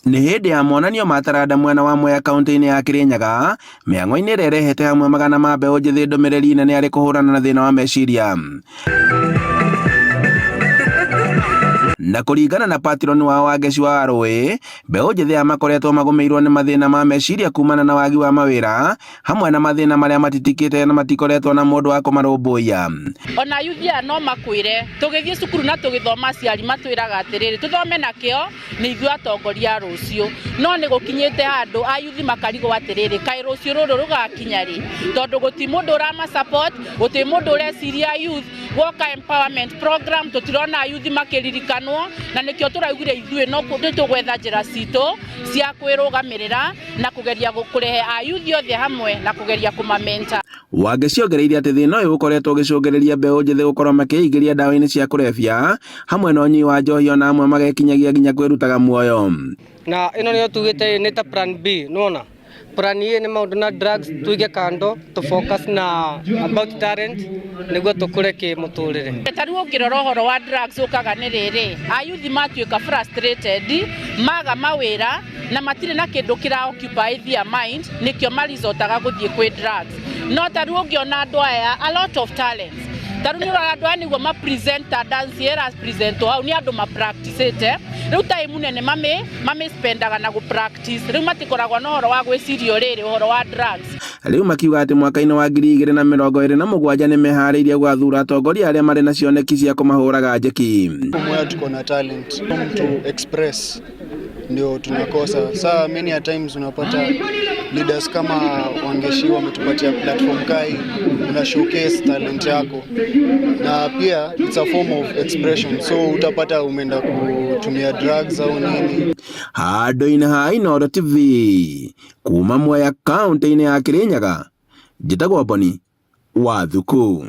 Nĩ hĩndĩ ya monanio ma taranda mwena wa Mwea kaunti-inĩ ya Kirinyaga, mĩhang'o-inĩ ĩrĩa ĩrehete hamwe magana ma mbeũ njĩthĩ ndũmĩrĩri nene harĩ kũhũrana na thĩna wa meciria. Na kũringana na patron wao Wangeci wa Arũĩ, mbeũ njĩthĩ makoretwo magũmĩirwo nĩ mathĩna ma meciria kumana na wagi wa mawĩra, hamwe na mathĩna marĩa matitikĩte na matikoretwo na mũndũ wa kũmarũmbũiya. Ona yuthia no makwĩre tũgĩthiĩ cukuru na tũgĩthoma aciari matwĩraga atĩrĩrĩ tũthome na kĩo nĩ ithuĩ atongoria rũciũ, no nĩ gũkinyĩte handũ ayuthi makarigwo atĩrĩrĩ kaĩ rũciũ rũrũ rũgakinya rĩ, tondũ gũti mũndũ ũrama support, gũti mũndũ ũreciria youth woka empowerment program, tũtirona ayuthi makĩririkanwo, na nĩkĩo tũraugire ithuĩ no tũgwetha njĩra citũ cia kwĩrũgamĩrĩra na kũgeria kũrehe ayuthi othe hamwe na kũgeria kũmamenta. Wangeci ongereire atĩ thĩna ũyũ ũkoretwo ũgĩcũngĩrĩria mbeũ njĩthĩ gũkorwo makĩingĩria ndawa-inĩ cia kũrebia, hamwe na ũnyui wa njohi ona amwe magekinyagia nginya kwĩrutaga muoyo. Na ĩno nĩyo tugĩte nĩ ta plan B, nona plan A nĩ maũndũ na drugs tuige kando to focus na about talent nĩguo tũkũre kĩmũtũrĩre. Tarĩu ũngĩrora ũhoro wa drugs ũkaga nĩ rĩrĩ, ayuthi matuĩka frustrated, maga mawĩra na matirĩ na kĩndũ kĩra occupy their mind, nĩkĩo marizotaga gũthiĩ kwĩ drugs. No tarĩu ũngĩona andũ aya a lot of talents, tarĩu nĩ ũrora andũ aya nĩguo ma present dance eras present hau nĩ andũ ma practice rĩu time nene mame spendaga na gũ practice, rĩu matikoragwo na ũhoro wa gwĩciria rĩrĩ ũhoro wa drugs. Rĩu makiuga atĩ mwaka-inĩ wa 2027 nĩ meharĩirie gwathura atongoria arĩa marĩ na cioneki cia kũmahũraga njeki. Mwea tuko na talent to express, ndio tunakosa. Saa many a times unapata leaders kama Wangeci wametupatia platform kai, una showcase talent yako, na pia it's a form of expression, so utapata umeenda kutumia drugs au nini. Handũ-inĩ ha Inooro TV kuma Mwea kaunti-inĩ ya Kirinyaga, njĩtagwo Boni Wathuku.